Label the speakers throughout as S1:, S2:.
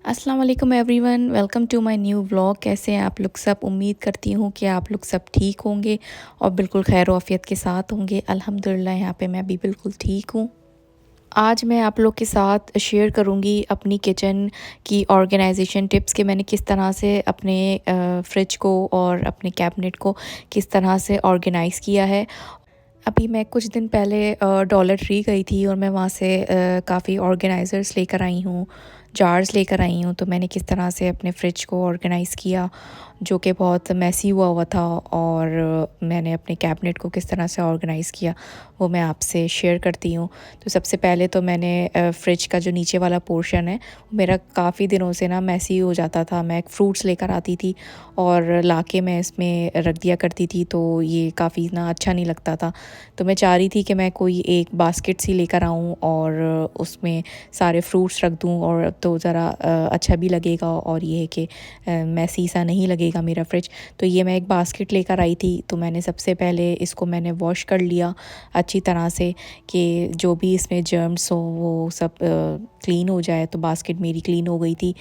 S1: अस्सलाम वालेकुम everyone, welcome to my new vlog. कैसे हैं आप लोग सब? उम्मीद करती हूँ कि आप लोग सब ठीक होंगे और बिल्कुल खैर आफियत के साथ होंगे। अल्हम्दुलिल्लाह यहाँ पे मैं भी बिल्कुल ठीक हूँ। आज मैं आप लोग के साथ शेयर करूँगी अपनी किचन की ऑर्गेनाइजेशन टिप्स कि मैंने किस तरह से अपने फ्रिज को और अपने कैबिनेट को किस तरह से ऑर्गेनाइज़ किया है। अभी मैं कुछ दिन पहले डॉलर ट्री गई थी और मैं वहाँ से काफ़ी ऑर्गेनाइज़र्स लेकर आई हूँ, जार्स लेकर आई हूँ। तो मैंने किस तरह से अपने फ्रिज को ऑर्गेनाइज़ किया, जो कि बहुत मेसी हुआ हुआ था, और मैंने अपने कैबिनेट को किस तरह से ऑर्गेनाइज़ किया, वो मैं आपसे शेयर करती हूँ। तो सबसे पहले तो मैंने फ्रिज का जो नीचे वाला पोर्शन है, वो मेरा काफ़ी दिनों से ना मेसी हो जाता था। मैं फ्रूट्स लेकर आती थी और लाके मैं इसमें रख दिया करती थी, तो ये काफ़ी ना अच्छा नहीं लगता था। तो मैं चाह रही थी कि मैं कोई एक बास्केट सी लेकर आऊँ और उसमें सारे फ्रूट्स रख दूँ, और तो ज़रा अच्छा भी लगेगा, और ये है कि मैसी सा नहीं लगेगा मेरा फ्रिज। तो ये मैं एक बास्केट लेकर आई थी। तो मैंने सबसे पहले इसको मैंने वॉश कर लिया अच्छी तरह से कि जो भी इसमें जर्म्स हो वो सब क्लीन हो जाए। तो बास्केट मेरी क्लीन हो गई थी।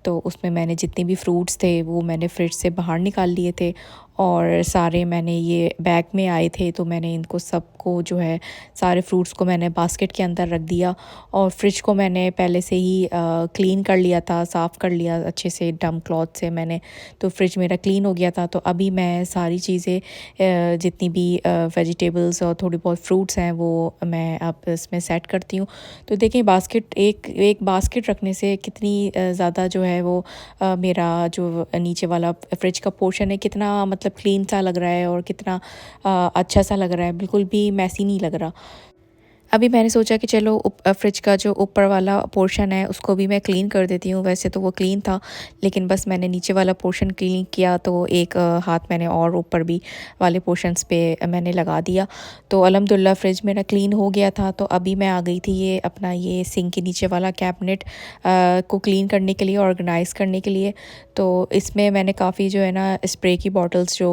S1: तो उसमें मैंने जितने भी फ्रूट्स थे वो मैंने फ्रिज से बाहर निकाल लिए थे, और सारे मैंने ये बैग में आए थे, तो मैंने इनको सबको जो है सारे फ्रूट्स को मैंने बास्केट के अंदर रख दिया। और फ्रिज को मैंने पहले से ही क्लीन कर लिया था, साफ़ कर लिया अच्छे से डम क्लॉथ से मैंने। तो फ्रिज मेरा क्लीन हो गया था। तो अभी मैं सारी चीज़ें जितनी भी वेजिटेबल्स और थोड़ी बहुत फ्रूट्स हैं वो मैं अब इसमें सेट करती हूँ। तो देखिए बास्केट एक एक बास्केट रखने से कितनी ज़्यादा जो है वो मेरा जो नीचे वाला फ्रिज का पोर्शन है कितना मतलब क्लीन सा लग रहा है, और कितना अच्छा सा लग रहा है, बिल्कुल भी मैसी नहीं लग रहा। अभी मैंने सोचा कि चलो फ्रिज का जो ऊपर वाला पोर्शन है उसको भी मैं क्लीन कर देती हूँ। वैसे तो वो क्लीन था, लेकिन बस मैंने नीचे वाला पोर्शन क्लीन किया, तो एक हाथ मैंने और ऊपर भी वाले पोर्शंस पे मैंने लगा दिया। तो अल्हम्दुलिल्लाह फ्रिज मेरा क्लीन हो गया था। तो अभी मैं आ गई थी ये अपना ये सिंक के नीचे वाला कैबिनेट को क्लीन करने के लिए, ऑर्गेनाइज़ करने के लिए। तो इसमें मैंने काफ़ी जो है ना स्प्रे की बॉटल्स, जो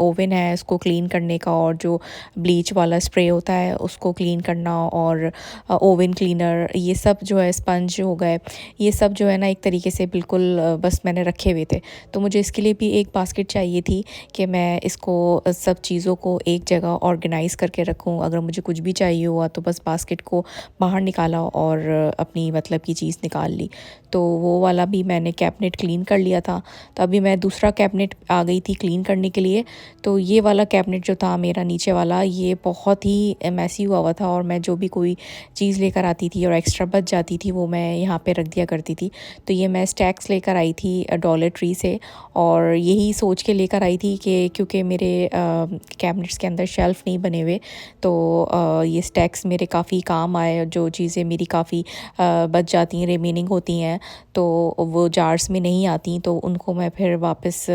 S1: ओवन है उसको क्लीन करने का, और जो ब्लीच वाला स्प्रे होता है उसको क्लीन करना, और ओवन क्लीनर, ये सब जो है स्पंज हो गए, ये सब जो है ना एक तरीके से बिल्कुल बस मैंने रखे हुए थे। तो मुझे इसके लिए भी एक बास्केट चाहिए थी कि मैं इसको सब चीज़ों को एक जगह ऑर्गेनाइज़ करके रखूं। अगर मुझे कुछ भी चाहिए हुआ तो बस बास्केट को बाहर निकाला और अपनी मतलब की चीज़ निकाल ली। तो वो वाला भी मैंने कैबिनेट क्लीन कर लिया था। तो अभी मैं दूसरा कैबिनेट आ गई थी क्लीन करने के लिए। तो ये वाला कैबिनेट जो था मेरा नीचे वाला, ये बहुत ही मैसी हुआ था, और मैं जो भी कोई चीज़ लेकर आती थी और एक्स्ट्रा बच जाती थी वो मैं यहाँ पे रख दिया करती थी। तो ये मैं स्टैक्स लेकर आई थी डॉलर ट्री से, और यही सोच के लेकर आई थी कि क्योंकि मेरे कैबिनेट्स के अंदर शेल्फ़ नहीं बने हुए, तो ये स्टैक्स मेरे काफ़ी काम आए। जो चीज़ें मेरी काफ़ी बच जाती हैं, रिमेनिंग होती हैं, तो वो जार्स में नहीं आती, तो उनको मैं फिर वापस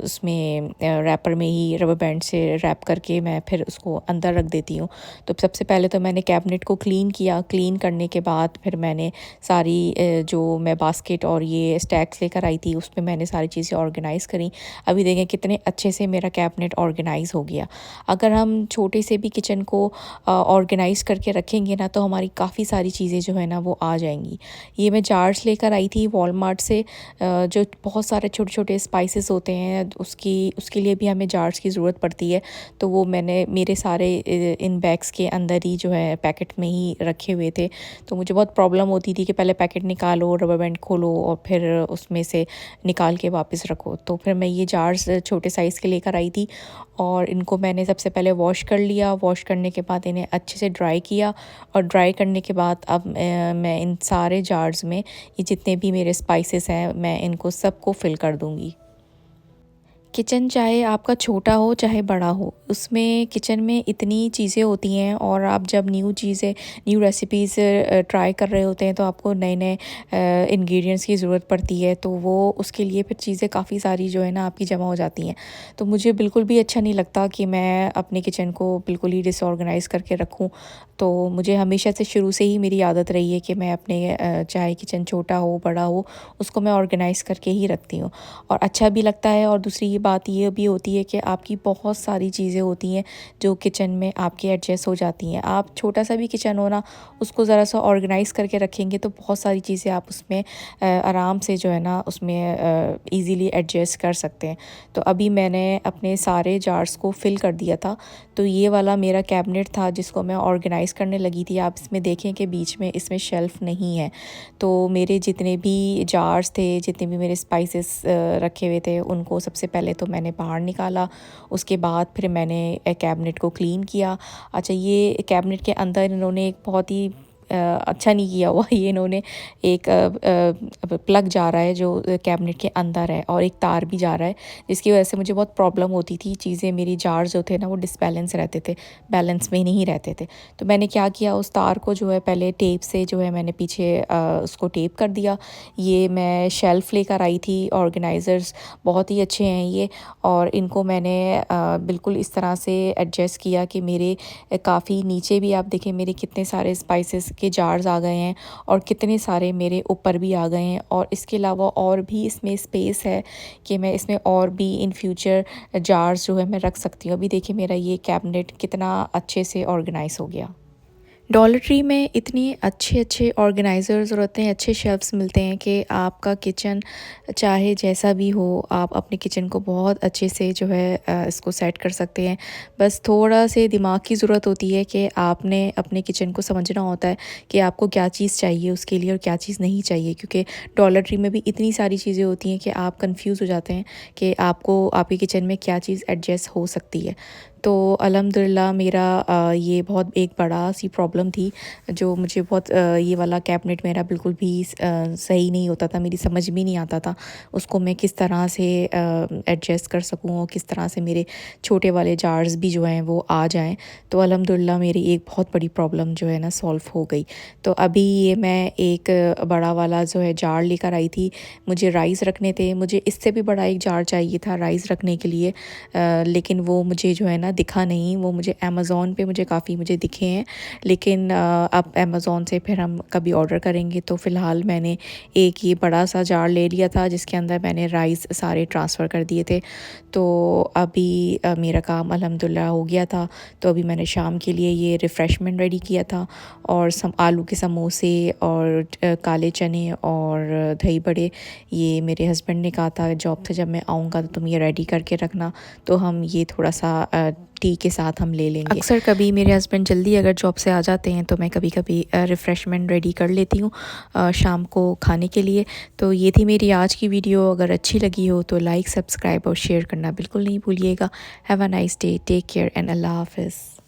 S1: उसमें रैपर में ही रबर बैंड से रैप करके मैं फिर उसको अंदर रख देती हूँ। तो सबसे पहले तो मैंने कैबिनेट को क्लीन किया। क्लीन करने के बाद फिर मैंने सारी जो मैं बास्केट और ये स्टैक्स लेकर आई थी उसमें मैंने सारी चीज़ें ऑर्गेनाइज़ करी। अभी देखें कितने अच्छे से मेरा कैबिनेट ऑर्गेनाइज़ हो गया। अगर हम छोटे से भी किचन को ऑर्गेनाइज़ करके रखेंगे ना, तो हमारी काफ़ी सारी चीज़ें जो है ना वो आ जाएंगी। ये मैं जार्स लेकर आई थी वॉलमार्ट से, जो बहुत सारे छोटे छोटे स्पाइसेस होते हैं, उसके लिए भी हमें जार्स की ज़रूरत पड़ती है। तो वो मैंने मेरे सारे इन बैग्स के अंदर ही जो है पैकेट में ही रखे हुए थे। तो मुझे बहुत प्रॉब्लम होती थी कि पहले पैकेट निकालो, रबर बैंड खोलो, और फिर उसमें से निकाल के वापस रखो। तो फिर मैं ये जार्स छोटे साइज़ के लेकर आई थी, और इनको मैंने सबसे पहले वॉश कर लिया। वॉश करने के बाद इन्हें अच्छे से ड्राई किया, और ड्राई करने के बाद अब मैं इन सारे जार्स में ये जितने भी मेरे स्पाइसेस हैं मैं इनको सबको फिल कर दूँगी। किचन चाहे आपका छोटा हो चाहे बड़ा हो, उसमें किचन में इतनी चीज़ें होती हैं, और आप जब न्यू रेसिपीज़ ट्राई कर रहे होते हैं तो आपको नए नए इंग्रेडिएंट्स की ज़रूरत पड़ती है। तो वो उसके लिए फिर चीज़ें काफ़ी सारी जो है ना आपकी जमा हो जाती हैं। तो मुझे बिल्कुल भी अच्छा नहीं लगता कि मैं अपने किचन को बिल्कुल ही डिसऑर्गेनाइज़ करके रखूँ। तो मुझे हमेशा से शुरू से ही मेरी आदत रही है कि मैं अपने चाहे किचन छोटा हो बड़ा हो, उसको मैं ऑर्गेनाइज़ करके ही रखती हूँ, और अच्छा भी लगता है। और दूसरी ये बात ये भी होती है कि आपकी बहुत सारी चीज़ें होती हैं जो किचन में आपके एडजस्ट हो जाती हैं। आप छोटा सा भी किचन हो ना, उसको ज़रा सा ऑर्गेनाइज़ करके रखेंगे तो बहुत सारी चीज़ें आप उसमें आराम से जो है ना उसमें ईज़िली एडजस्ट कर सकते हैं। तो अभी मैंने अपने सारे जार्स को फ़िल कर दिया था। तो ये वाला मेरा कैबिनेट था जिसको मैं ऑर्गेनाइज़ करने लगी थी। आप इसमें देखें कि बीच में इसमें शेल्फ़ नहीं है। तो मेरे जितने भी जार्स थे, जितने भी मेरे स्पाइसेस रखे हुए थे, उनको सबसे पहले तो मैंने बाहर निकाला। उसके बाद फिर मैंने कैबिनेट को क्लीन किया। अच्छा, ये कैबिनेट के अंदर इन्होंने एक बहुत ही अच्छा नहीं किया हुआ। ये इन्होंने एक प्लग जा रहा है जो कैबिनेट के अंदर है, और एक तार भी जा रहा है, जिसकी वजह से मुझे बहुत प्रॉब्लम होती थी। चीज़ें मेरी जार्स जो थे ना वो डिसबैलेंस रहते थे, बैलेंस में नहीं रहते थे। तो मैंने क्या किया, उस तार को जो है पहले टेप से जो है मैंने पीछे उसको टेप कर दिया। ये मैं शेल्फ़ लेकर आई थी। ऑर्गेनाइज़र्स बहुत ही अच्छे हैं ये, और इनको मैंने बिल्कुल इस तरह से एडजस्ट किया कि मेरे काफ़ी नीचे भी आप देखें मेरे कितने सारे स्पाइसेस के जार्स आ गए हैं, और कितने सारे मेरे ऊपर भी आ गए हैं। और इसके अलावा और भी इसमें स्पेस है कि मैं इसमें और भी इन फ्यूचर जार्स जो है मैं रख सकती हूँ। अभी देखिए मेरा ये कैबिनेट कितना अच्छे से ऑर्गेनाइज़ हो गया। डॉलर ट्री में इतने अच्छे ऑर्गेनाइज़र्स और इतने अच्छे शेल्फ्स मिलते हैं कि आपका किचन चाहे जैसा भी हो, आप अपने किचन को बहुत अच्छे से जो है इसको सेट कर सकते हैं। बस थोड़ा से दिमाग की ज़रूरत होती है कि आपने अपने किचन को समझना होता है कि आपको क्या चीज़ चाहिए उसके लिए और क्या चीज़ नहीं चाहिए, क्योंकि डॉलर ट्री में भी इतनी सारी चीज़ें होती हैं कि आप कंफ्यूज हो जाते हैं कि आपको आपके किचन में क्या चीज़ एडजस्ट हो सकती है। तो अल्हम्दुलिल्लाह मेरा ये बहुत एक बड़ा सी प्रॉब्लम थी, जो मुझे बहुत ये वाला कैबिनेट मेरा बिल्कुल भी सही नहीं होता था। मेरी समझ में नहीं आता था उसको मैं किस तरह से एडजस्ट कर सकूँ, और किस तरह से मेरे छोटे वाले जार्स भी जो हैं वो आ जाएं। तो अल्हम्दुलिल्लाह मेरी एक बहुत बड़ी प्रॉब्लम जो है ना सॉल्व हो गई। तो अभी ये मैं एक बड़ा वाला जो है जार लेकर आई थी। मुझे राइस रखने थे, मुझे इससे भी बड़ा एक जार चाहिए था राइस रखने के लिए, लेकिन वो मुझे जो है ना दिखा नहीं। वो मुझे अमेज़ॉन पे काफ़ी मुझे दिखे हैं, लेकिन अब अमेज़ॉन से फिर हम कभी ऑर्डर करेंगे। तो फ़िलहाल मैंने एक ये बड़ा सा जार ले लिया था जिसके अंदर मैंने राइस सारे ट्रांसफ़र कर दिए थे। तो अभी मेरा काम अल्हम्दुलिल्लाह हो गया था। तो अभी मैंने शाम के लिए ये रिफ़्रेशमेंट रेडी किया था, और आलू के समोसे और काले चने और दही बड़े। ये मेरे हस्बैंड ने कहा था जॉब से जब मैं आऊँगा तो तुम ये रेडी करके रखना, तो हम ये थोड़ा सा टी के साथ हम ले लेंगे। अक्सर कभी मेरे हस्बैंड जल्दी अगर जॉब से आ जाते हैं तो मैं कभी रिफ़्रेशमेंट रेडी कर लेती हूँ शाम को खाने के लिए। तो ये थी मेरी आज की वीडियो। अगर अच्छी लगी हो तो लाइक, सब्सक्राइब और शेयर करना बिल्कुल नहीं भूलिएगा। Have a nice day, take care and अल्लाह हाफ़िज़।